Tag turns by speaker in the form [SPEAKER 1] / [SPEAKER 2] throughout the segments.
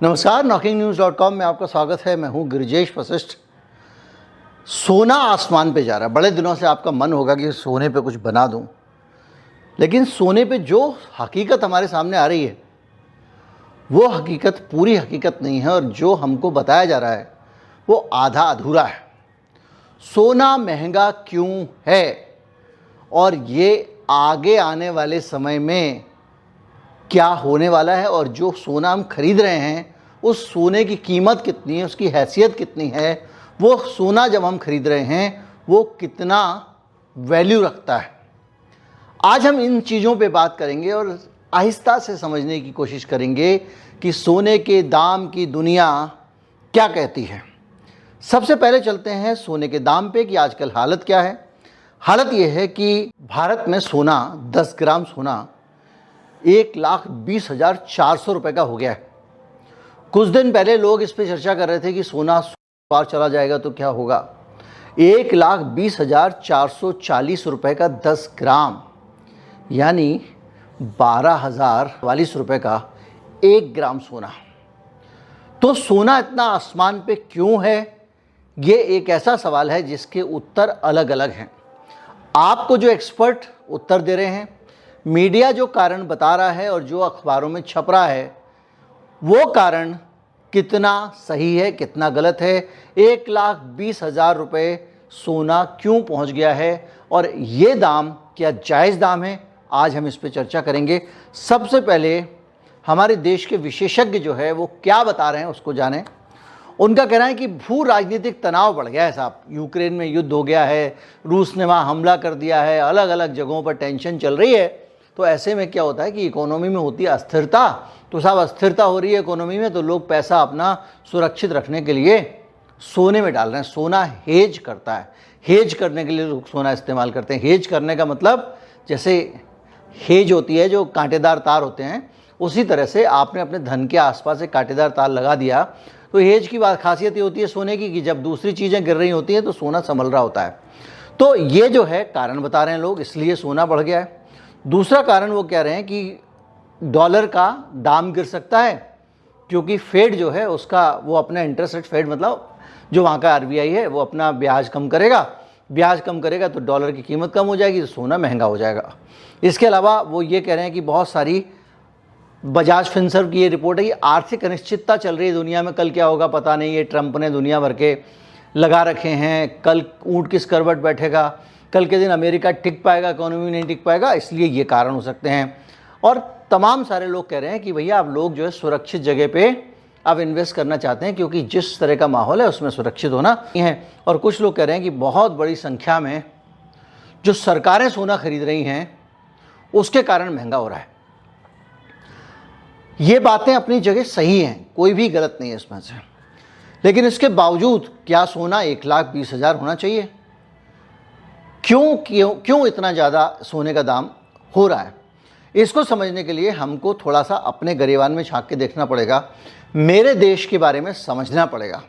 [SPEAKER 1] नमस्कार, knocking-news.com में आपका स्वागत है। मैं हूं गिरिजेश वशिष्ठ। सोना आसमान पे जा रहा है। बड़े दिनों से आपका मन होगा कि सोने पे कुछ बना दूं, लेकिन सोने पे जो हकीकत हमारे सामने आ रही है वो हकीकत पूरी हकीकत नहीं है, और जो हमको बताया जा रहा है वो आधा अधूरा है। सोना महंगा क्यों है और ये आगे आने वाले समय में क्या होने वाला है, और जो सोना हम खरीद रहे हैं उस सोने की कीमत कितनी है, उसकी हैसियत कितनी है, वो सोना जब हम खरीद रहे हैं वो कितना वैल्यू रखता है। आज हम इन चीज़ों पे बात करेंगे और आहिस्ता से समझने की कोशिश करेंगे कि सोने के दाम की दुनिया क्या कहती है। सबसे पहले चलते हैं सोने के दाम पे कि आजकल हालत क्या है। हालत ये है कि भारत में सोना 10 ग्राम सोना 1,20,400 रुपये का हो गया है। कुछ दिन पहले लोग इस पे चर्चा कर रहे थे कि सोना पार चला जाएगा तो क्या होगा। 1,20,440 रुपये का 10 ग्राम यानी 12,040 रुपये का 1 ग्राम सोना। तो सोना इतना आसमान पे क्यों है, ये एक ऐसा सवाल है जिसके उत्तर अलग अलग हैं। आपको जो एक्सपर्ट उत्तर दे रहे हैं, मीडिया जो कारण बता रहा है और जो अखबारों में छप रहा है, वो कारण कितना सही है कितना गलत है। 1,20,000 रुपये सोना क्यों पहुंच गया है और ये दाम क्या जायज़ दाम है, आज हम इस पे चर्चा करेंगे। सबसे पहले हमारे देश के विशेषज्ञ जो है वो क्या बता रहे हैं उसको जानें। उनका कहना है कि भू राजनीतिक तनाव बढ़ गया है साहब। यूक्रेन में युद्ध हो गया है, रूस ने वहाँ हमला कर दिया है, अलग अलग जगहों पर टेंशन चल रही है। तो ऐसे में क्या होता है कि इकोनॉमी में होती है अस्थिरता। तो साहब अस्थिरता हो रही है इकोनॉमी में, तो लोग पैसा अपना सुरक्षित रखने के लिए सोने में डाल रहे हैं। सोना हेज करता है, हेज करने के लिए लोग सोना इस्तेमाल करते हैं। हेज करने का मतलब जैसे हेज होती है जो कांटेदार तार होते हैं, उसी तरह से आपने अपने धन के आसपास एक कांटेदार तार लगा दिया। तो हेज की बात खासियत ये होती है सोने की कि जब दूसरी चीज़ें गिर रही होती हैं तो सोना संभल रहा होता है। तो ये जो है कारण बता रहे हैं लोग, इसलिए सोना बढ़ गया है। दूसरा कारण वो कह रहे हैं कि डॉलर का दाम गिर सकता है, क्योंकि फेड जो है उसका वो अपना इंटरेस्ट रेट, फेड मतलब जो वहाँ का आरबीआई है, वो अपना ब्याज कम करेगा। ब्याज कम करेगा तो डॉलर की कीमत कम हो जाएगी, तो सोना महंगा हो जाएगा। इसके अलावा वो ये कह रहे हैं कि बहुत सारी बजाज फिनसर्व की ये रिपोर्ट है कि आर्थिक अनिश्चितता चल रही है दुनिया में। कल क्या होगा पता नहीं, ये ट्रंप ने दुनिया भर के लगा रखे हैं। कल ऊँट किस करवट बैठेगा, कल के दिन अमेरिका टिक पाएगा, इकोनॉमी नहीं टिक पाएगा, इसलिए ये कारण हो सकते हैं। और तमाम सारे लोग कह रहे हैं कि भैया आप लोग जो है सुरक्षित जगह पे अब इन्वेस्ट करना चाहते हैं, क्योंकि जिस तरह का माहौल है उसमें सुरक्षित होना है। और कुछ लोग कह रहे हैं कि बहुत बड़ी संख्या में जो सरकारें सोना खरीद रही हैं उसके कारण महंगा हो रहा है। ये बातें अपनी जगह सही हैं, कोई भी गलत नहीं है इसमें से, लेकिन इसके बावजूद क्या सोना 1,20,000 होना चाहिए? क्यों इतना ज़्यादा सोने का दाम हो रहा है? इसको समझने के लिए हमको थोड़ा सा अपने गरेबान में झांक के देखना पड़ेगा, मेरे देश के बारे में समझना पड़ेगा,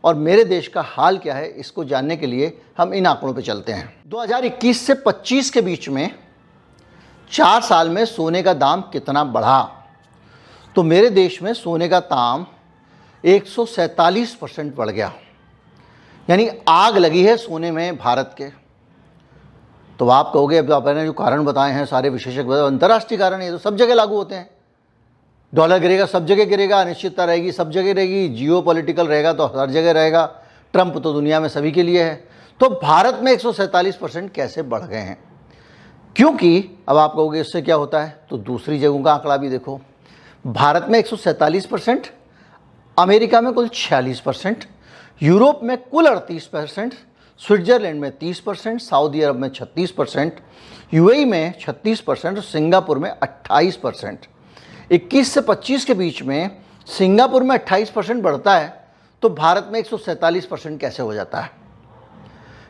[SPEAKER 1] और मेरे देश का हाल क्या है इसको जानने के लिए हम इन आंकड़ों पे चलते हैं। 2021 से 25 के बीच में 4 साल में सोने का दाम कितना बढ़ा? तो मेरे देश में सोने का दाम 147% बढ़ गया, यानी आग लगी है सोने में भारत के। तो आप कहोगे अब आपने जो कारण बताए हैं सारे विशेषज्ञ, अंतर्राष्ट्रीय कारण है, तो सब जगह लागू होते हैं। डॉलर गिरेगा सब जगह गिरेगा, अनिश्चितता रहेगी सब जगह रहेगी, जियो पॉलिटिकल रहेगा तो हर जगह रहेगा, ट्रंप तो दुनिया में सभी के लिए है। तो भारत में 147% कैसे बढ़ गए हैं? क्योंकि अब आप कहोगे इससे क्या होता है, तो दूसरी जगहों का आंकड़ा भी देखो। भारत में 147%, अमेरिका में कुल 46%, यूरोप में कुल 38%, स्विट्जरलैंड में 30%, सऊदी अरब में 36%, यूएई में 36% और सिंगापुर में 28%। 21 से 25 के बीच में सिंगापुर में 28% बढ़ता है, तो भारत में 147% कैसे हो जाता है?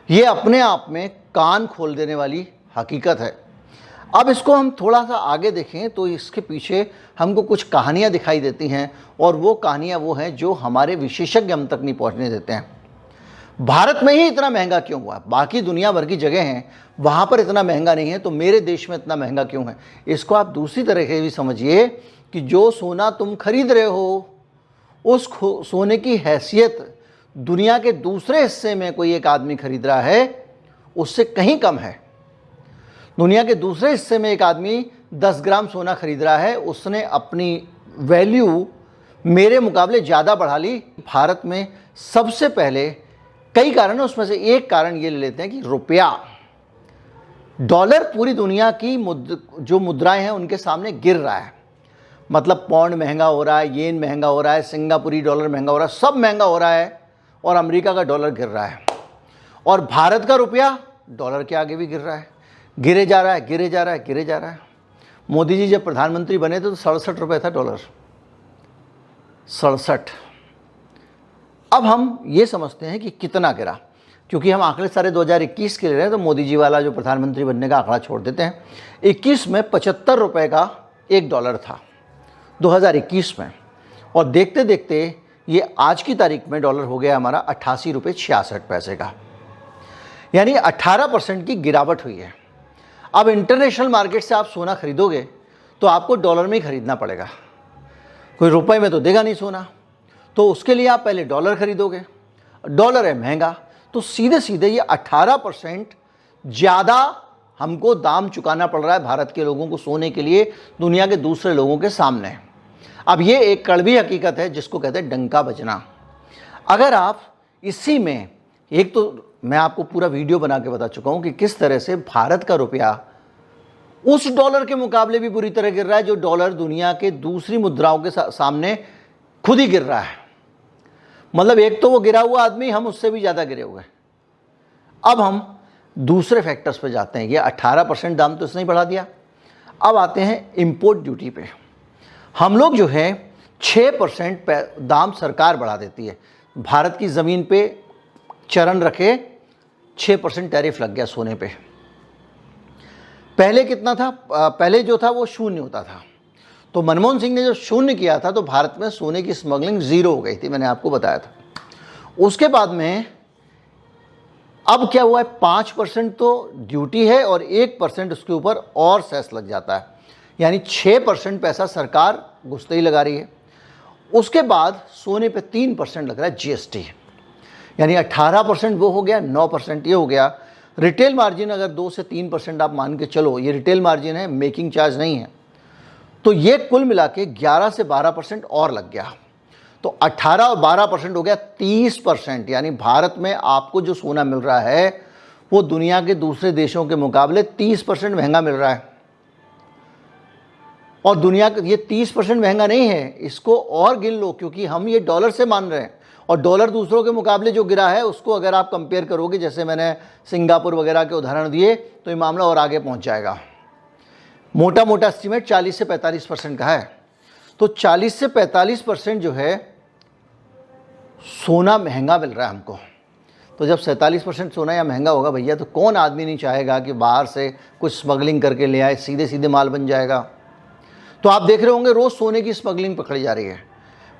[SPEAKER 1] ये अपने आप में कान खोल देने वाली हकीकत है। अब इसको हम थोड़ा सा आगे देखें तो इसके पीछे हमको कुछ कहानियाँ दिखाई देती हैं, और वो कहानियाँ वो हैं जो हमारे विशेषज्ञ हम तक नहीं पहुँचने देते हैं। भारत में ही इतना महंगा क्यों हुआ? बाकी दुनिया भर की जगह हैं वहाँ पर इतना महंगा नहीं है, तो मेरे देश में इतना महंगा क्यों है? इसको आप दूसरी तरह से भी समझिए कि जो सोना तुम खरीद रहे हो उस सोने की हैसियत दुनिया के दूसरे हिस्से में कोई एक आदमी खरीद रहा है उससे कहीं कम है। दुनिया के दूसरे हिस्से में एक आदमी 10 ग्राम सोना खरीद रहा है, उसने अपनी वैल्यू मेरे मुकाबले ज़्यादा बढ़ा ली। भारत में सबसे पहले कई कारण है, उसमें से एक कारण ये ले लेते हैं कि रुपया, डॉलर पूरी दुनिया की जो मुद्राएं हैं उनके सामने गिर रहा है। मतलब पौंड महंगा हो रहा है, येन महंगा हो रहा है, सिंगापुरी डॉलर महंगा हो रहा है, सब महंगा हो रहा है और अमेरिका का डॉलर गिर रहा है। और भारत का रुपया डॉलर के आगे भी गिर रहा है, गिरे जा रहा है, गिरे जा रहा है, गिरे जा रहा है। मोदी जी जब प्रधानमंत्री बने थे तो 67 रुपये था डॉलर, 67। अब हम ये समझते हैं कि कितना गिरा, क्योंकि हम आंकड़े सारे 2021 के ले रहे हैं तो मोदी जी वाला जो प्रधानमंत्री बनने का आंकड़ा छोड़ देते हैं। 21 में 75 रुपये का एक डॉलर था 2021 में, और देखते देखते ये आज की तारीख में डॉलर हो गया हमारा 88 रुपये 66 पैसे का, यानी 18% की गिरावट हुई है। अब इंटरनेशनल मार्केट से आप सोना खरीदोगे तो आपको डॉलर में ही खरीदना पड़ेगा, कोई रुपए में तो देगा नहीं सोना। तो उसके लिए आप पहले डॉलर खरीदोगे, डॉलर है महंगा, तो सीधे सीधे ये 18% ज़्यादा हमको दाम चुकाना पड़ रहा है भारत के लोगों को सोने के लिए दुनिया के दूसरे लोगों के सामने। अब ये एक कड़वी हकीकत है जिसको कहते हैं डंका बजना। अगर आप इसी में, एक तो मैं आपको पूरा वीडियो बना के बता चुका हूँ कि किस तरह से भारत का रुपया उस डॉलर के मुकाबले भी बुरी तरह गिर रहा है जो डॉलर दुनिया के दूसरी मुद्राओं के सामने खुद ही गिर रहा है। मतलब एक तो वो गिरा हुआ आदमी, हम उससे भी ज़्यादा गिरे हुए। अब हम दूसरे फैक्टर्स पे जाते हैं। ये 18% दाम तो इसने ही बढ़ा दिया। अब आते हैं इंपोर्ट ड्यूटी पे। हम लोग जो है 6% दाम सरकार बढ़ा देती है। भारत की ज़मीन पे चरण रखे 6% टैरिफ लग गया सोने पे। पहले कितना था? पहले जो था वो शून्य होता था। तो मनमोहन सिंह ने जब शून्य किया था तो भारत में सोने की स्मगलिंग 0 हो गई थी, मैंने आपको बताया था। उसके बाद में अब क्या हुआ है, 5% तो ड्यूटी है और 1% उसके ऊपर और सेस लग जाता है, यानी 6% पैसा सरकार घुसते ही लगा रही है। उसके बाद सोने पे 3% लग रहा है जीएसटी, यानी 18% वो हो गया, 9% ये हो गया। रिटेल मार्जिन अगर 2 से 3% आप मान के चलो, ये रिटेल मार्जिन है, मेकिंग चार्ज नहीं है, तो ये कुल मिला के 11 से 12% और लग गया। तो 18 और 12% हो गया 30%। यानी भारत में आपको जो सोना मिल रहा है वो दुनिया के दूसरे देशों के मुकाबले 30% महंगा मिल रहा है। और दुनिया का ये 30% महंगा नहीं है, इसको और गिन लो, क्योंकि हम ये डॉलर से मान रहे हैं और डॉलर दूसरों के मुकाबले जो गिरा है उसको अगर आप कंपेयर करोगे, जैसे मैंने सिंगापुर वगैरह के उदाहरण दिए, तो ये मामला और आगे पहुंच जाएगा। मोटा मोटा एस्टीमेट 40 से 45% का है। तो 40 से 45% जो है सोना महंगा मिल रहा है हमको। तो जब 47% सोना या महंगा होगा भैया, तो कौन आदमी नहीं चाहेगा कि बाहर से कुछ स्मगलिंग करके ले आए, सीधे सीधे माल बन जाएगा। तो आप देख रहे होंगे रोज़ सोने की स्मगलिंग पकड़ी जा रही है,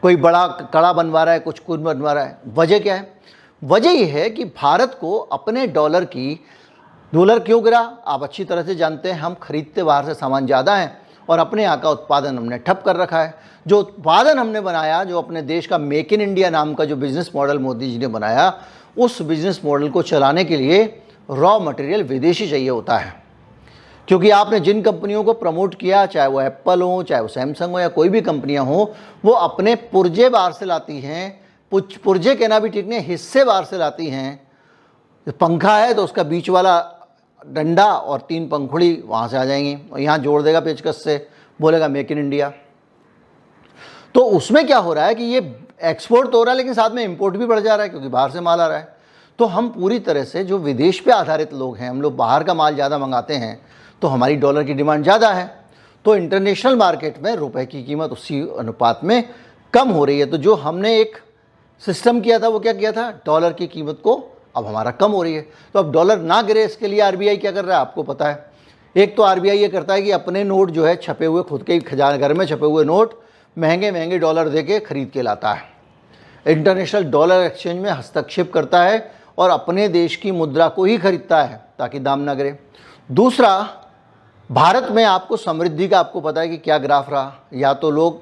[SPEAKER 1] कोई बड़ा कड़ा बनवा रहा है, कुछ बनवा रहा है। वजह क्या है? वजह यह है कि भारत को अपने डॉलर क्यों गिरा, आप अच्छी तरह से जानते हैं। हम खरीदते बाहर से सामान ज़्यादा हैं और अपने यहाँ का उत्पादन हमने ठप कर रखा है। जो उत्पादन हमने बनाया, जो अपने देश का मेक इन इंडिया नाम का जो बिज़नेस मॉडल मोदी जी ने बनाया, उस बिज़नेस मॉडल को चलाने के लिए रॉ मटेरियल विदेशी चाहिए होता है। क्योंकि आपने जिन कंपनियों को प्रमोट किया, चाहे वो एप्पल हो, चाहे वो सैमसंग हो, या कोई भी कंपनियां हो, वो अपने पुर्जे बाहर से लाती हैं। पुर्जे कहना भी ठीक नहीं, हिस्से बाहर से लाती हैं। पंखा है तो उसका बीच वाला डंडा और 3 पंखुड़ी वहाँ से आ जाएंगी और यहाँ जोड़ देगा पेचकस से, बोलेगा मेक इन इंडिया। तो उसमें क्या हो रहा है कि ये एक्सपोर्ट तो हो रहा है लेकिन साथ में इंपोर्ट भी बढ़ जा रहा है, क्योंकि बाहर से माल आ रहा है। तो हम पूरी तरह से जो विदेश पे आधारित लोग हैं, हम लोग बाहर का माल ज़्यादा मंगाते हैं, तो हमारी डॉलर की डिमांड ज़्यादा है। तो इंटरनेशनल मार्केट में रुपए की कीमत उसी अनुपात में कम हो रही है। तो जो हमने एक सिस्टम किया था वो क्या किया था, डॉलर की कीमत को अब हमारा कम हो रही है। तो अब डॉलर ना गिरे इसके लिए आरबीआई क्या कर रहा है आपको पता है। एक तो आरबीआई ये करता है कि अपने नोट जो है छपे हुए, खुद के ही खजाना घर में छपे हुए नोट महंगे महंगे डॉलर दे के खरीद के लाता है, इंटरनेशनल डॉलर एक्सचेंज में हस्तक्षेप करता है और अपने देश की मुद्रा को ही खरीदता है ताकि दाम ना गिरे। दूसरा, भारत में आपको समृद्धि का आपको पता है कि क्या ग्राफ रहा। या तो लोग,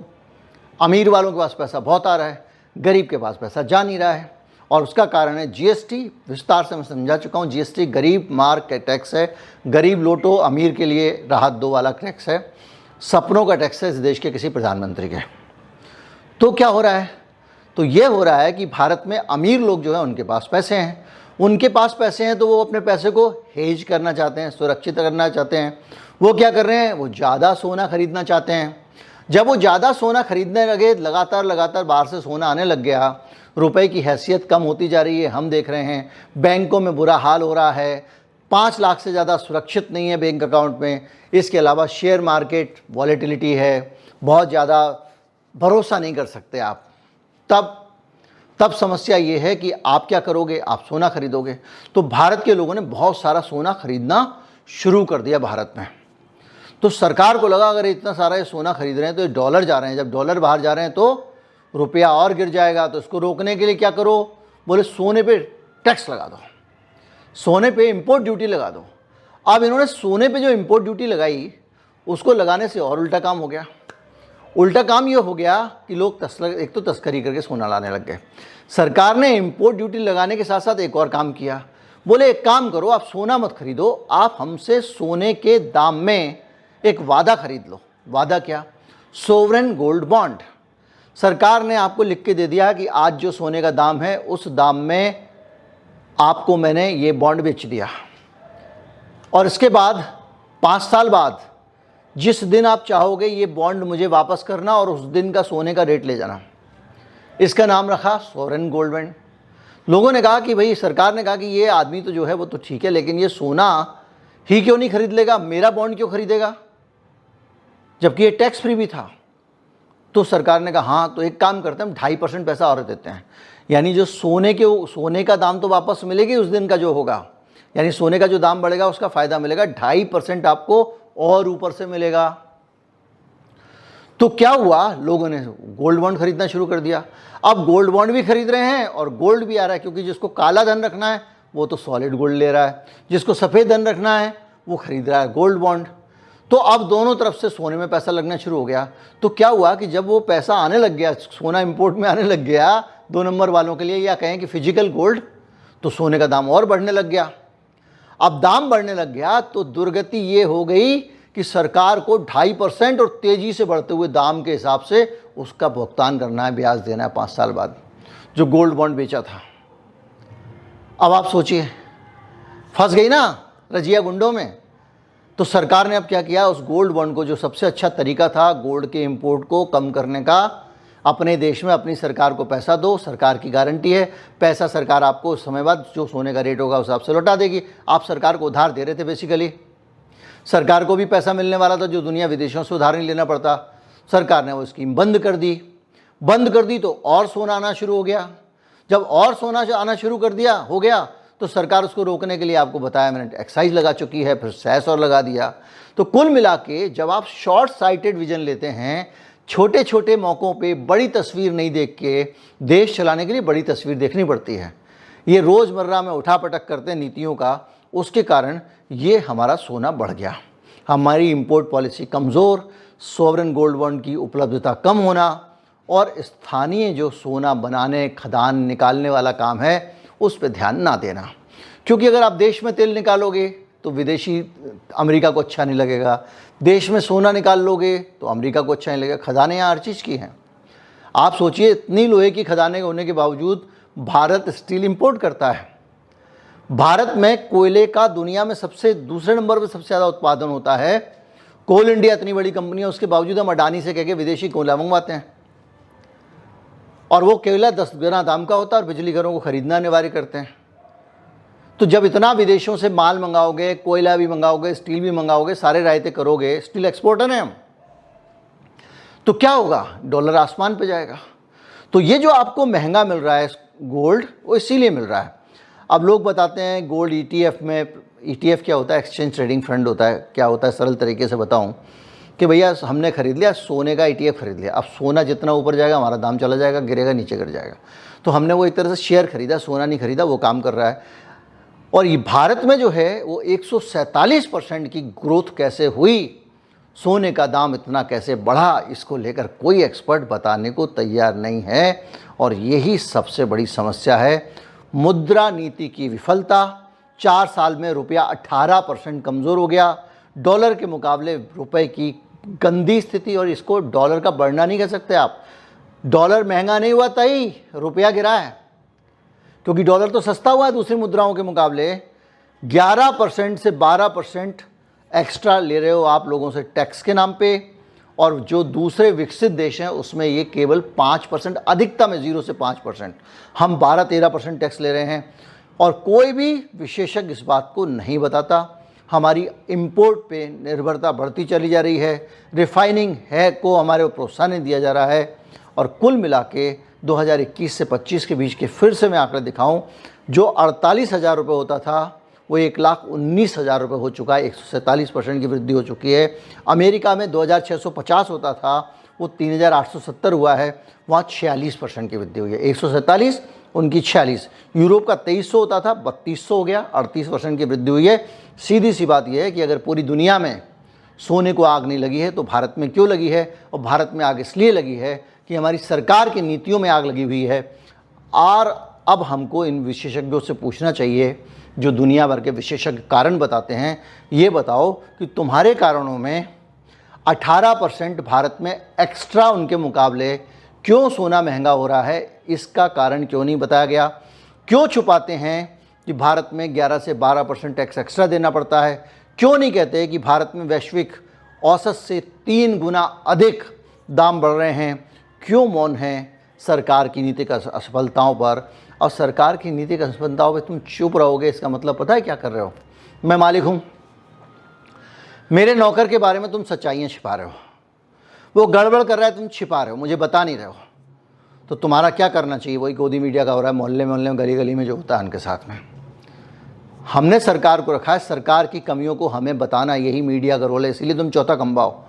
[SPEAKER 1] अमीर वालों के पास पैसा बहुत आ रहा है, गरीब के पास पैसा जा नहीं रहा है। और उसका कारण है जीएसटी। विस्तार से मैं समझा चुका हूँ, जीएसटी गरीब मार्ग का टैक्स है, गरीब लोटो अमीर के लिए राहत दो वाला टैक्स है, सपनों का टैक्स है इस देश के किसी प्रधानमंत्री के। तो क्या हो रहा है? तो ये हो रहा है कि भारत में अमीर लोग जो है उनके पास पैसे हैं, उनके पास पैसे हैं तो वो अपने पैसे को हेज करना चाहते हैं, सुरक्षित करना चाहते हैं। वो क्या कर रहे हैं? वो ज़्यादा सोना खरीदना चाहते हैं। जब वो ज़्यादा सोना खरीदने लगे, लगातार बाहर से सोना आने लग गया, रुपए की हैसियत कम होती जा रही है, हम देख रहे हैं। बैंकों में बुरा हाल हो रहा है, 5 लाख से ज़्यादा सुरक्षित नहीं है बैंक अकाउंट में। इसके अलावा शेयर मार्केट वॉलेटिलिटी है, बहुत ज़्यादा भरोसा नहीं कर सकते आप। तब समस्या ये है कि आप क्या करोगे? आप सोना खरीदोगे। तो भारत के लोगों ने बहुत सारा सोना खरीदना शुरू कर दिया भारत में। तो सरकार को लगा अगर इतना सारा ये सोना खरीद रहे हैं तो ये डॉलर जा रहे हैं, जब डॉलर बाहर जा रहे हैं तो रुपया और गिर जाएगा। तो इसको रोकने के लिए क्या करो? बोले सोने पे टैक्स लगा दो, सोने पे इंपोर्ट ड्यूटी लगा दो। अब इन्होंने सोने पे जो इंपोर्ट ड्यूटी लगाई उसको लगाने से और उल्टा काम हो गया। उल्टा काम ये हो गया कि लोग एक तो तस्करी करके सोना लाने लग गए। सरकार ने इंपोर्ट ड्यूटी लगाने के साथ साथ एक और काम किया। बोले एक काम करो, आप सोना मत खरीदो, आप हमसे सोने के दाम में एक वादा खरीद लो। वादा क्या? Sovereign gold bond. सरकार ने आपको लिख के दे दिया कि आज जो सोने का दाम है उस दाम में आपको मैंने ये बॉन्ड बेच दिया, और इसके बाद 5 साल बाद जिस दिन आप चाहोगे ये बॉन्ड मुझे वापस करना और उस दिन का सोने का रेट ले जाना। इसका नाम रखा सोवरेन गोल्ड बॉन्ड। लोगों ने कहा कि भाई, सरकार ने कहा कि ये आदमी तो जो है वो तो ठीक है, लेकिन ये सोना ही क्यों नहीं खरीद लेगा, मेरा बॉन्ड क्यों खरीदेगा, जबकि ये टैक्स फ्री भी था। तो सरकार ने कहा हाँ, तो एक काम करते हैं, हम 2.5% पैसा और देते हैं, यानी जो सोने का दाम तो वापस मिलेगी उस दिन का जो होगा, यानी सोने का जो दाम बढ़ेगा उसका फ़ायदा मिलेगा, 2.5% आपको और ऊपर से मिलेगा। तो क्या हुआ? लोगों ने गोल्ड बॉन्ड खरीदना शुरू कर दिया। अब गोल्ड बॉन्ड भी खरीद रहे हैं और गोल्ड भी आ रहा है, क्योंकि जिसको काला धन रखना है वो तो सॉलिड गोल्ड ले रहा है, जिसको सफ़ेद धन रखना है वो खरीद रहा है गोल्ड बॉन्ड। तो अब दोनों तरफ से सोने में पैसा लगना शुरू हो गया। तो क्या हुआ कि जब वो पैसा आने लग गया, सोना इंपोर्ट में आने लग गया 2 नंबर वालों के लिए, या कहें कि फिजिकल गोल्ड, तो सोने का दाम और बढ़ने लग गया। अब दाम बढ़ने लग गया तो दुर्गति ये हो गई कि सरकार को 2.5% और तेजी से बढ़ते हुए दाम के हिसाब से उसका भुगतान करना है, ब्याज देना है 5 साल बाद, जो गोल्ड बॉन्ड बेचा था। अब आप सोचिए, फंस गई ना रजिया गुंडों में। तो सरकार ने अब क्या किया? उस गोल्ड बॉन्ड को, जो सबसे अच्छा तरीका था गोल्ड के इंपोर्ट को कम करने का, अपने देश में अपनी सरकार को पैसा दो, सरकार की गारंटी है, पैसा सरकार आपको उस समय बाद जो सोने का रेट होगा उस हिसाब से लौटा देगी। आप सरकार को उधार दे रहे थे, बेसिकली सरकार को भी पैसा मिलने वाला था, जो दुनिया विदेशों से उधार नहीं लेना पड़ता। सरकार ने वो स्कीम बंद कर दी तो और सोना आना शुरू हो गया। जब और सोना आना शुरू हो गया तो सरकार उसको रोकने के लिए, आपको बताया मैंने, एक्साइज लगा चुकी है, फिर सेस और लगा दिया। तो कुल मिला के जब आप शॉर्ट साइटेड विजन लेते हैं, छोटे छोटे मौक़ों पे बड़ी तस्वीर नहीं देख के, देश चलाने के लिए बड़ी तस्वीर देखनी पड़ती है। ये रोज़मर्रा में उठापटक करते हैं नीतियों का, उसके कारण ये हमारा सोना बढ़ गया। हमारी इंपोर्ट पॉलिसी कमज़ोर, सॉवरेन गोल्ड बॉन्ड की उपलब्धता कम होना, और स्थानीय जो सोना बनाने, खदान निकालने वाला काम है उस पर ध्यान ना देना। क्योंकि अगर आप देश में तेल निकालोगे तो विदेशी अमेरिका को अच्छा नहीं लगेगा, देश में सोना निकाल लोगे तो अमेरिका को अच्छा नहीं लगेगा। खदानें यहाँ हर चीज़ की हैं। आप सोचिए, इतनी लोहे की खदानें होने के बावजूद भारत स्टील इंपोर्ट करता है। भारत में कोयले का दुनिया में दूसरे नंबर पर सबसे ज़्यादा उत्पादन होता है। कोल इंडिया इतनी बड़ी कंपनी है, उसके बावजूद हम अडानी से कह के विदेशी कोयला मंगवाते हैं, और वो कोयला 10 गुना दाम का होता है और बिजली घरों को खरीदना अनिवार्य करते हैं। तो जब इतना विदेशों से माल मंगाओगे, कोयला भी मंगाओगे, स्टील भी मंगाओगे, सारे रायते करोगे, स्टील एक्सपोर्टर हैं हम, तो क्या होगा? डॉलर आसमान पे जाएगा। तो ये जो आपको महंगा मिल रहा है गोल्ड, वो इसीलिए मिल रहा है। अब लोग बताते हैं गोल्ड ETF में, ETF क्या होता है? एक्सचेंज ट्रेडिंग फंड होता है। क्या होता है? सरल तरीके से बताऊं कि भैया हमने खरीद लिया सोने का ETF खरीद लिया, अब सोना जितना ऊपर जाएगा हमारा दाम चला जाएगा, गिरेगा नीचे गिर जाएगा। तो हमने वो एक तरह से शेयर खरीदा, सोना नहीं खरीदा, वो काम कर रहा है। और ये भारत में जो है वो 147% की ग्रोथ कैसे हुई, सोने का दाम इतना कैसे बढ़ा, इसको लेकर कोई एक्सपर्ट बताने को तैयार नहीं है। और यही सबसे बड़ी समस्या है। मुद्रा नीति की विफलता, 4 साल में रुपया 18% कमज़ोर हो गया, डॉलर के मुकाबले रुपए की गंदी स्थिति, और इसको डॉलर का बढ़ना नहीं कह सकते आप। डॉलर महंगा नहीं हुआ तभी रुपया गिरा है, क्योंकि डॉलर तो सस्ता हुआ है दूसरी मुद्राओं के मुकाबले। 11% से 12% एक्स्ट्रा ले रहे हो आप लोगों से टैक्स के नाम पे, और जो दूसरे विकसित देश हैं उसमें ये केवल 5%, अधिकतम है 0 से 5%, हम 12-13% टैक्स ले रहे हैं। और कोई भी विशेषज्ञ इस बात को नहीं बताता। हमारी इंपोर्ट पे निर्भरता बढ़ती चली जा रही है, रिफाइनिंग है को हमारे प्रोत्साहन नहीं दिया जा रहा है, और कुल मिला के 2021 से 25 के बीच के फिर से मैं आंकड़े दिखाऊं, जो 48,000 रुपये होता था वो 1,19,000 रुपये हो चुका है, 147% की वृद्धि हो चुकी है। अमेरिका में 2,650 होता था, वो 3,870 हुआ है, वहाँ 46% की वृद्धि हुई है। 147, उनकी 46। यूरोप का 2,300 होता था, 3,200 हो गया, 38% की वृद्धि हुई है। सीधी सी बात यह है कि अगर पूरी दुनिया में सोने को आग नहीं लगी है तो भारत में क्यों लगी है? और भारत में आग इसलिए लगी है कि हमारी सरकार की नीतियों में आग लगी हुई है। और अब हमको इन विशेषज्ञों से पूछना चाहिए, जो दुनिया भर के विशेषज्ञ कारण बताते हैं, ये बताओ कि तुम्हारे कारणों में 18% भारत में एक्स्ट्रा उनके मुकाबले क्यों सोना महंगा हो रहा है? इसका कारण क्यों नहीं बताया गया? क्यों छुपाते हैं कि भारत में 11 से 12% टैक्स एक्स्ट्रा देना पड़ता है? क्यों नहीं कहते कि भारत में वैश्विक औसत से 3 गुना अधिक दाम बढ़ रहे हैं? क्यों मौन हैं सरकार की नीति का असफलताओं पर? और सरकार की नीति की असफलताओं पर तुम चुप रहोगे, इसका मतलब पता है क्या कर रहे हो? मैं मालिक हूँ, मेरे नौकर के बारे में तुम सच्चाइयाँ छिपा रहे हो, वो गड़बड़ कर रहा है, तुम छिपा रहे हो, मुझे बता नहीं रहे हो। तो तुम्हारा क्या करना चाहिए? वही गोदी मीडिया का हो रहा है, मोहल्ले में गली गली में जो होता है उनके साथ में। हमने सरकार को रखा है, सरकार की कमियों को हमें बताना, यही मीडिया का रोल है। इसीलिए तुम चौथा खंबा हो,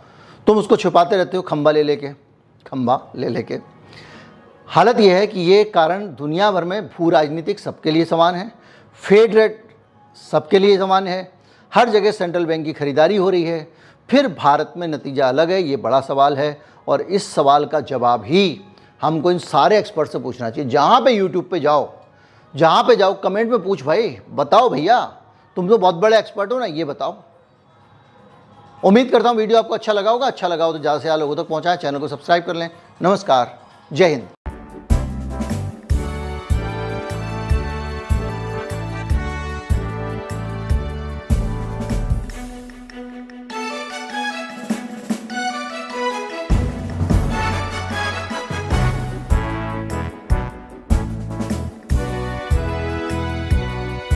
[SPEAKER 1] तुम उसको छुपाते रहते हो, खंबा ले लेके। हालत यह है कि ये कारण दुनिया भर में भू राजनीतिक सबके लिए समान है, फेड रेट सबके लिए समान है, हर जगह सेंट्रल बैंक की खरीदारी हो रही है। फिर भारत में नतीजा अलग है, ये बड़ा सवाल है। और इस सवाल का जवाब ही हमको इन सारे एक्सपर्ट से पूछना चाहिए। जहाँ पे यूट्यूब पे जाओ, जहाँ पे जाओ, कमेंट में पूछ भाई, बताओ भैया, तुम तो बहुत बड़े एक्सपर्ट हो ना, ये बताओ। उम्मीद करता हूँ वीडियो आपको अच्छा लगा होगा। अच्छा लगा हो तो ज़्यादा से ज़्यादा लोगों तक पहुँचाएं, चैनल को सब्सक्राइब कर लें। नमस्कार, जय हिंद।